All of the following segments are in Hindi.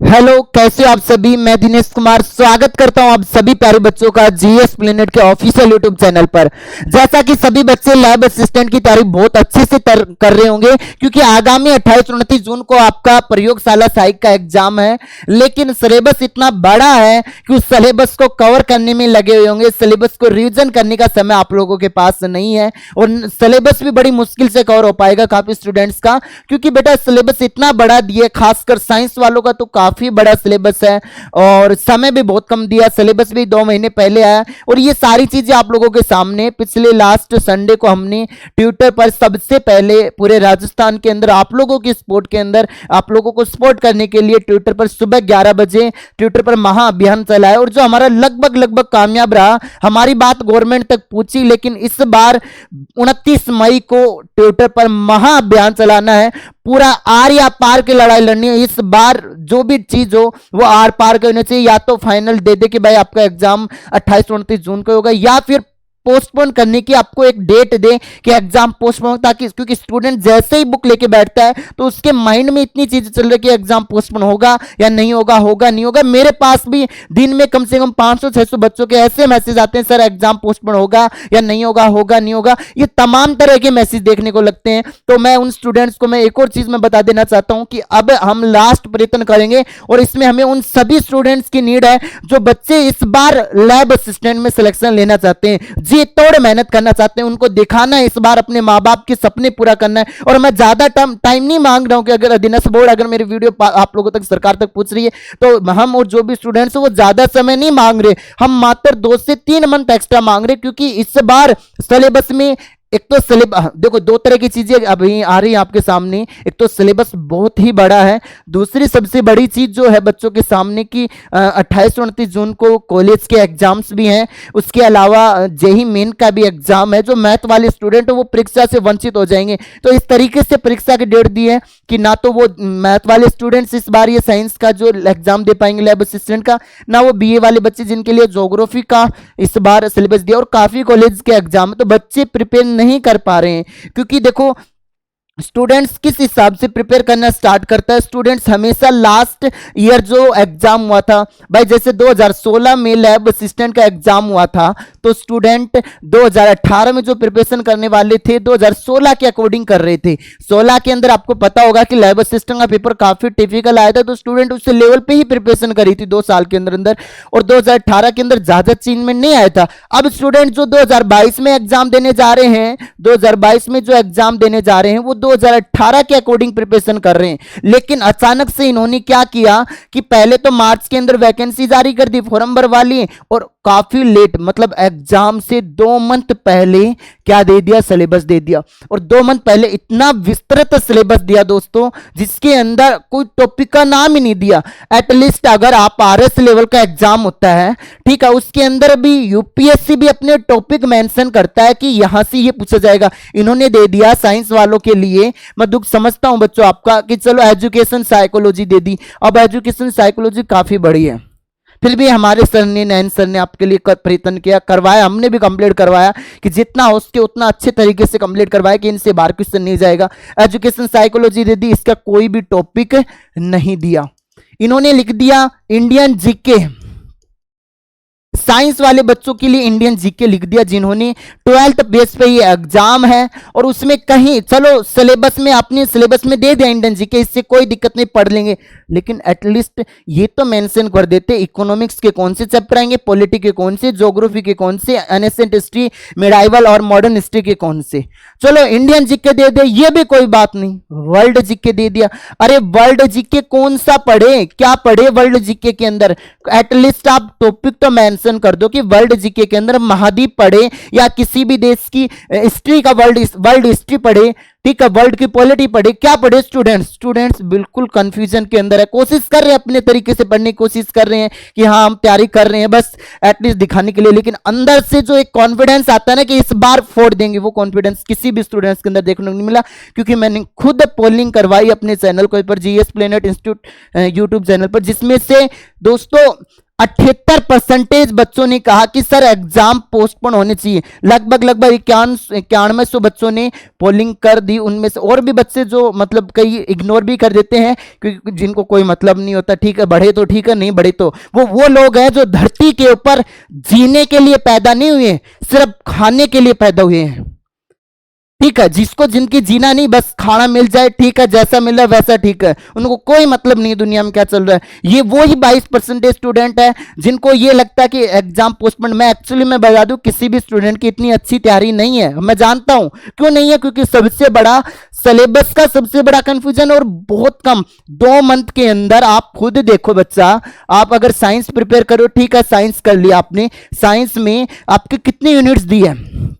हेलो, कैसे हो आप सभी। मैं दिनेश कुमार स्वागत करता हूं आप सभी प्यारे बच्चों का जीएस प्लेनेट के ऑफिशियल यूट्यूब चैनल पर। जैसा कि सभी बच्चे लैब असिस्टेंट की तैयारी बहुत अच्छे से कर रहे होंगे, क्योंकि आगामी 28-29 जून को आपका प्रयोगशाला सहायक का एग्जाम है। लेकिन सिलेबस इतना बड़ा है कि उस सिलेबस को कवर करने में लगे हुए होंगे। सिलेबस को रिविजन करने का समय आप लोगों के पास नहीं है और सिलेबस भी बड़ी मुश्किल से कवर हो पाएगा काफी स्टूडेंट्स का, क्योंकि बेटा सिलेबस इतना बड़ा दिया, खासकर साइंस वालों का तो काफी बड़ा सिलेबस है और समय भी बहुत कम दिया। सिलेबस भी 2 महीने पहले आया और ये सारी चीजें आप लोगों के सामने पिछले लास्ट संडे को हमने ट्विटर पर सबसे पहले पूरे राजस्थान के अंदर आप लोगों की सपोर्ट के अंदर आप लोगों को सपोर्ट करने के लिए ट्विटर पर सुबह 11 बजे ट्विटर पर महाअभियान चलाया और जो हमारा लगभग कामयाब रहा। हमारी बात गवर्नमेंट तक पहुंची, लेकिन इस बार 29 मई को ट्विटर पर महाअभियान चलाना है। पूरा आर या पार की लड़ाई लड़नी है। इस बार जो भी चीज हो वो आर पार करनी चाहिए। या तो फाइनल दे दे कि भाई आपका एग्जाम 28-29 जून को होगा, या फिर पोस्टपोन करने की आपको एक डेट दे कि एग्जाम पोस्टपोन, ताकि क्योंकि स्टूडेंट जैसे ही बुक लेके बैठता है तो उसके माइंड में इतनी चीजें चल रही है कि एग्जाम पोस्टपोन होगा या नहीं होगा, होगा नहीं होगा। मेरे पास भी दिन में कम से कम 500-600 बच्चों के ऐसे मैसेज आते हैं, सर एग्जाम पोस्टपोन होगा या नहीं होगा, होगा नहीं होगा। ये तमाम तरह के मैसेज देखने को लगते हैं। तो मैं उन स्टूडेंट्स को मैं एक और चीज में बता देना चाहता हूं कि अब हम लास्ट प्रयत्न करेंगे और इसमें हमें उन सभी स्टूडेंट्स की नीड है जो बच्चे इस बार लैब असिस्टेंट में सिलेक्शन लेना चाहते हैं, जी तोड़ मेहनत करना चाहते हैं। उनको दिखाना है इस बार अपने माँ बाप के सपने पूरा करना है। और मैं ज्यादा टाइम नहीं मांग रहा हूं कि अगर दिनेश बोर्ड अगर मेरी वीडियो आप लोगों तक सरकार तक पूछ रही है तो हम और जो भी स्टूडेंट्स हैं वो ज्यादा समय नहीं मांग रहे, हम मात्र 2 से 3 मंथ एक्स्ट्रा मांग रहे, क्योंकि इस बार सिलेबस में एक तो सिलेबस देखो 2 तरह की चीजें अभी आ रही है आपके सामने। एक तो सिलेबस बहुत ही बड़ा है, दूसरी सबसे बड़ी चीज जो है बच्चों के सामने की 28-29 जून को कॉलेज के एग्जाम्स भी हैं। उसके अलावा जेई मेन का भी एग्जाम है। जो मैथ वाले स्टूडेंट है वो परीक्षा से वंचित हो जाएंगे। तो इस तरीके से परीक्षा की डेट दी है कि ना तो वो मैथ वाले स्टूडेंट्स इस बार ये साइंस का जो एग्जाम दे पाएंगे लैब असिस्टेंट का, ना वो बीए वाले बच्चे जिनके लिए ज्योग्राफी का इस बार सिलेबस दिया। और काफी कॉलेज के एग्जाम है तो बच्चे प्रिपेयर नहीं कर पा रहे हैं, क्योंकि देखो स्टूडेंट्स किस हिसाब से प्रिपेयर करना स्टार्ट करता है। स्टूडेंट्स हमेशा लास्ट ईयर जो एग्जाम हुआ था भाई, जैसे 2016 में लैब असिस्टेंट का एग्जाम हुआ था तो स्टूडेंट 2018 में जो प्रिपरेशन करने वाले थे 2016 के अकॉर्डिंग कर रहे थे। 16 के अंदर आपको पता होगा कि लैब असिस्टेंट का पेपर काफी टिपिकल आया था, तो स्टूडेंट उस लेवल पे ही प्रिपरेशन करी थी 2 साल के अंदर अंदर, और 2018 के अंदर ज्यादा चेंजमेंट नहीं आया था। अब स्टूडेंट जो 2022 में एग्जाम देने जा रहे हैं, 2022 में जो एग्जाम देने जा रहे हैं वो 2018 के अकॉर्डिंग प्रिपरेशन कर रहे हैं। लेकिन अचानक से इन्होंने क्या किया कि पहले तो मार्च के अंदर वैकेंसी जारी कर दी फॉर्म भरवा लिए, और काफी लेट मतलब एग्जाम से 2 मंथ पहले क्या दे दिया, सिलेबस दे दिया। और 2 मंथ पहले इतना विस्तृत सिलेबस दिया दोस्तों, जिसके अंदर कोई टॉपिक का नाम ही नहीं दिया। एटलीस्ट अगर आप आरएस लेवल का एग्जाम होता है, ठीक है, उसके अंदर भी यूपीएससी भी अपने टॉपिक मेंशन करता है कि यहां से ये पूछा जाएगा। इन्होंने दे दिया साइंस वालों के लिए, मैं दुख समझता हूं बच्चों आपका, कि चलो एजुकेशन साइकोलॉजी दे दी। अब एजुकेशन साइकोलॉजी काफी बड़ी है, फिर भी हमारे सर ने, नयन सर ने आपके लिए प्रयत्न किया, करवाया, हमने भी कंप्लीट करवाया कि जितना हो सके उतना अच्छे तरीके से कंप्लीट करवाया कि इनसे बाहर क्वेश्चन नहीं जाएगा। एजुकेशन साइकोलॉजी दे दी, इसका कोई भी टॉपिक नहीं दिया। इन्होंने लिख दिया इंडियन जीके, साइंस वाले बच्चों के लिए इंडियन जीके लिख दिया, जिन्होंने 12th बेस पे ये एग्जाम है। और उसमें कहीं चलो सिलेबस में अपने सिलेबस में दे दिया इंडियन जीके, इससे कोई दिक्कत नहीं, पढ़ लेंगे, लेकिन एटलीस्ट ये तो मेंशन कर देते इकोनॉमिक्स के कौन से चैप्टर आएंगे, पॉलिटी के कौन से, ज्योग्राफी के कौन से, एनेसेंट हिस्ट्री, मिडाइवल और मॉडर्न हिस्ट्री के कौन से। चलो इंडियन जीके दे दे, ये भी कोई बात नहीं, वर्ल्ड जीके दे दिया। अरे वर्ल्ड जीके कौन सा पढ़े, क्या पढ़े वर्ल्ड जीके के अंदर? एटलीस्ट आप टॉपिक तो मेंशन कर दो कि वर्ल्ड जीके के अंदर महाद्वीप पढ़े या किसी भी देश की हिस्ट्री का वर्ल्ड हिस्ट्री पढ़े, ठीक है, वर्ल्ड की पॉलिटी पढ़े, क्या पढ़े स्टूडेंट्स बिल्कुल कंफ्यूजन के अंदर है। कोशिश कर रहे हैं अपने तरीके से पढ़ने की कोशिश कर रहे हैं कि हाँ हम तैयारी कर रहे हैं बस एटलीस्ट दिखाने के लिए, लेकिन अंदर से जो एक कॉन्फिडेंस आता है ना कि इस बार फोड़ देंगे, वो कॉन्फिडेंस किसी भी स्टूडेंट्स के अंदर देखने को नहीं मिला। क्योंकि मैंने खुद पोलिंग करवाई अपने चैनल को पर, GS planet institute YouTube channel पर, जिसमें से दोस्तों 78% बच्चों ने कहा कि सर एग्जाम पोस्टपोन होने चाहिए। लगभग 9100 बच्चों ने पोलिंग कर दी। उनमें से और भी बच्चे जो मतलब कई इग्नोर भी कर देते हैं क्योंकि जिनको कोई मतलब नहीं होता, ठीक है बढ़े तो ठीक है, नहीं बढ़े तो वो लोग हैं जो धरती के ऊपर जीने के लिए पैदा नहीं हुए, सिर्फ खाने के लिए पैदा हुए हैं। ठीक है, जिसको जिनकी जीना नहीं, बस खाना मिल जाए ठीक है, जैसा मिल रहा है वैसा ठीक है, उनको कोई मतलब नहीं दुनिया में क्या चल रहा है। ये वो ही 22% स्टूडेंट है जिनको ये लगता है कि एग्जाम पोस्टपोन। मैं एक्चुअली मैं बता दूं किसी भी स्टूडेंट की इतनी अच्छी तैयारी नहीं है, मैं जानता हूं क्यों नहीं है, क्योंकि सबसे बड़ा सिलेबस का सबसे बड़ा कंफ्यूजन और बहुत कम 2 मंथ के अंदर। आप खुद देखो बच्चा, आप अगर साइंस प्रिपेयर करो, ठीक है साइंस कर लिया आपने, साइंस में आपके कितने यूनिट्स दिए हैं?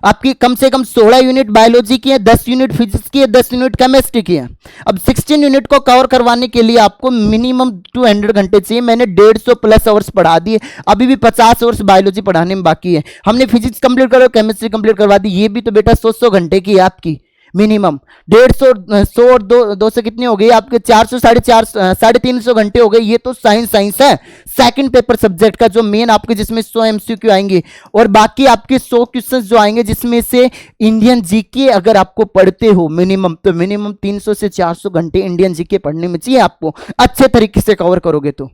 आपकी कम से कम 16 यूनिट बायोलॉजी की है, 10 यूनिट फिजिक्स की है, 10 यूनिट केमिस्ट्री की है। अब 16 यूनिट को कवर करवाने के लिए आपको मिनिमम 200 घंटे चाहिए। मैंने 150 प्लस आवर्स पढ़ा दिए, अभी भी 50 आवर्स बायोलॉजी पढ़ाने में बाकी है। हमने फिजिक्स कंप्लीट करो, केमिस्ट्री कंप्लीट करवा दी, ये भी तो बेटा 100 घंटे की है आपकी मिनिमम। 150 और 2 से कितनी हो गई आपके? 400 साढ़े 300 घंटे हो गए। ये तो साइंस है, सेकंड पेपर सब्जेक्ट का जो मेन आपके, जिसमें 100 एमसीक्यू आएंगे और बाकी आपके 100 क्वेश्चंस जो आएंगे, जिसमें से इंडियन जीके अगर आपको पढ़ते हो मिनिमम, तो मिनिमम 300 से 400 घंटे इंडियन जीके पढ़ने में चाहिए आपको, अच्छे तरीके से कवर करोगे तो।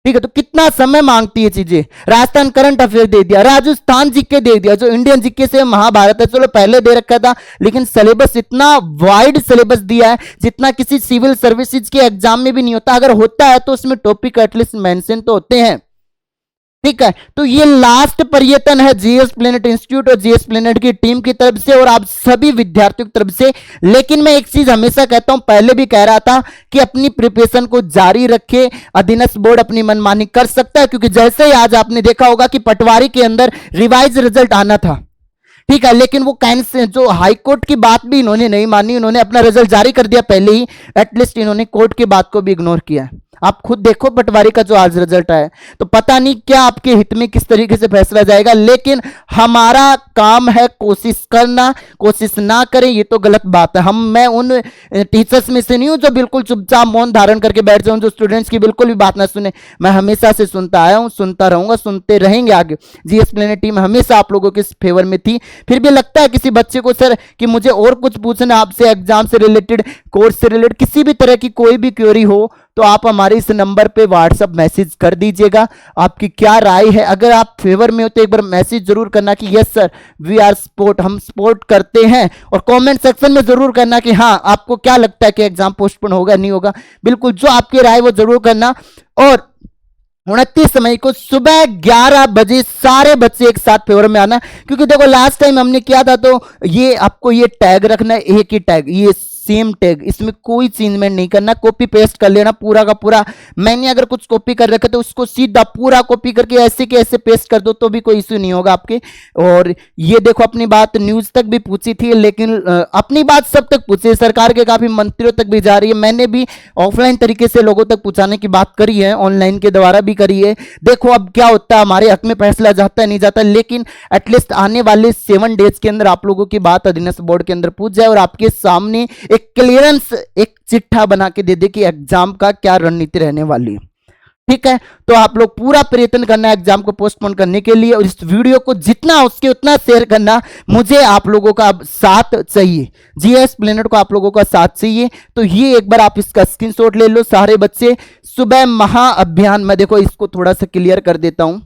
ठीक है, तो कितना समय मांगती है चीजें। राजस्थान करंट अफेयर दे दिया, राजस्थान जीके दे दिया, जो इंडियन जीके से महाभारत है चलो पहले दे रखा था, लेकिन सिलेबस इतना वाइड सिलेबस दिया है जितना किसी सिविल सर्विसेज के एग्जाम में भी नहीं होता। अगर होता है तो उसमें टॉपिक एटलीस्ट मेंशन तो होते हैं। ठीक है, तो ये लास्ट पर्यटन है जीएस प्लेनेट इंस्टीट्यूट और जीएस प्लेनेट की टीम की तरफ से और आप सभी विद्यार्थियों की तरफ से। लेकिन मैं एक चीज हमेशा कहता हूं, पहले भी कह रहा था कि अपनी प्रिपरेशन को जारी रखे। अधीनस्थ बोर्ड अपनी मनमानी कर सकता है, क्योंकि जैसे ही आज आपने देखा होगा कि पटवारी के अंदर रिवाइज रिजल्ट आना था, ठीक है, लेकिन वो कैंसिल, जो हाईकोर्ट की बात भी इन्होंने नहीं मानी, इन्होंने अपना रिजल्ट जारी कर दिया पहले ही। एटलीस्ट इन्होंने कोर्ट की बात को भी इग्नोर किया है। आप खुद देखो पटवारी का जो आज रिजल्ट आया, तो पता नहीं क्या आपके हित में किस तरीके से फैसला जाएगा, लेकिन हमारा काम है कोशिश करना। कोशिश ना करें ये तो गलत बात है। मैं उन टीचर्स में से नहीं हूं जो बिल्कुल चुपचाप मौन धारण करके बैठ जाऊं, जो स्टूडेंट्स की बिल्कुल भी बात ना सुने। मैं हमेशा से सुनता आया हूं, सुनता रहूंगा, सुनते रहेंगे आगे। जीएस प्लेनेट टीम हमेशा आप लोगों के फेवर में थी। फिर भी लगता है किसी बच्चे को सर कि मुझे और कुछ पूछना आपसे, एग्जाम से रिलेटेड, कोर्स से रिलेटेड, किसी भी तरह की कोई भी क्वेरी हो, तो आप हमारे इस नंबर पे व्हाट्सएप मैसेज कर दीजिएगा। आपकी क्या राय है, अगर आप फेवर में हो तो एक बार मैसेज जरूर करना कि yes sir we are support, हम सपोर्ट करते हैं। और कमेंट सेक्शन में जरूर करना कि हाँ आपको क्या लगता है कि एग्जाम पोस्टपोन होगा नहीं होगा। बिल्कुल जो आपकी राय वो जरूर करना। और 29 मई को सुबह 11 बजे सारे बच्चे एक साथ फेवर में आना, क्योंकि देखो लास्ट टाइम हमने किया था तो ये आपको ये टैग रखना है, एक ही टैग, ये सेम टैग, इसमें कोई चेंजमेंट नहीं करना, कॉपी पेस्ट कर लेना पूरा का पूरा। मैंने अगर कुछ कॉपी कर रखा तो उसको सीधा पूरा कॉपी करके ऐसे के ऐसे पेस्ट कर दो तो भी कोई इश्यू नहीं होगा आपके। और ये देखो अपनी बात न्यूज तक भी पूछी थी, लेकिन अपनी बात सब तक पूछी, सरकार के काफी मंत्रियों तक भी जा रही है। मैंने भी ऑफलाइन तरीके से लोगों तक पहुंचाने की बात करी है, ऑनलाइन के द्वारा भी करी है। देखो अब क्या होता है, हमारे हक में फैसला जाता है नहीं जाता, लेकिन एटलीस्ट आने वाले 7 डेज के अंदर आप लोगों की बात अधीनस्थ बोर्ड के अंदर पूछ जाए और आपके सामने एक क्लियरेंस, एक चिट्ठा बना के दे दे कि एग्जाम का क्या रणनीति रहने वाली है। ठीक है, तो आप लोग पूरा प्रयत्न करना है एग्जाम को पोस्टपोन करने के लिए, और इस वीडियो को जितना हो सके उतना शेयर करना। मुझे आप लोगों का साथ चाहिए, जीएस प्लेनेट को आप लोगों का साथ चाहिए। तो ये एक बार आप इसका स्क्रीनशॉट ले लो सारे बच्चे। सुबह महाअभियान, मैं देखो इसको थोड़ा सा क्लियर कर देता हूं,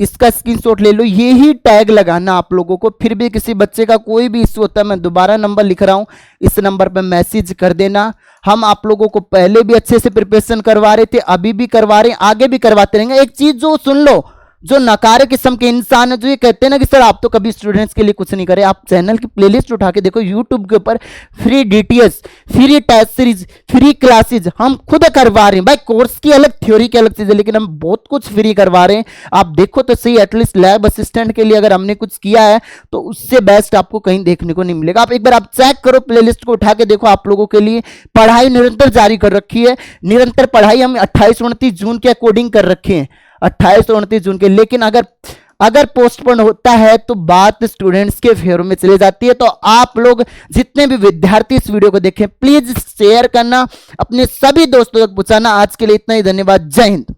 इसका स्क्रीनशॉट ले लो, ये ही टैग लगाना आप लोगों को। फिर भी किसी बच्चे का कोई भी इश्यू होता है, मैं दोबारा नंबर लिख रहा हूं, इस नंबर पर मैसेज कर देना। हम आप लोगों को पहले भी अच्छे से प्रिपरेशन करवा रहे थे, अभी भी करवा रहे हैं, आगे भी करवाते रहेंगे। एक चीज जो सुन लो, जो नकारे किस्म के इंसान है, जो ये कहते हैं ना कि सर आप तो कभी स्टूडेंट्स के लिए कुछ नहीं करे, आप चैनल की प्लेलिस्ट उठा के देखो, यूट्यूब के ऊपर free DTS, free test series, free classes हम खुद करवा रहे हैं। भाई कोर्स की अलग, थ्योरी की अलग चीज है, लेकिन हम बहुत कुछ फ्री करवा रहे हैं। आप देखो तो सही, एटलीस्ट लैब असिस्टेंट के लिए अगर हमने कुछ किया है तो उससे बेस्ट आपको कहीं देखने को नहीं मिलेगा। आप एक बार आप चेक करो, प्लेलिस्ट को उठा के देखो। आप लोगों के लिए पढ़ाई निरंतर जारी कर रखी है, निरंतर पढ़ाई हम 28-29 जून के अकॉर्डिंग कर रखे हैं, 28 और 29 जून के। लेकिन अगर अगर पोस्टपोन होता है तो बात स्टूडेंट्स के फेवर में चली जाती है। तो आप लोग जितने भी विद्यार्थी इस वीडियो को देखें, प्लीज शेयर करना, अपने सभी दोस्तों तक पहुंचाना। आज के लिए इतना ही, धन्यवाद, जय हिंद।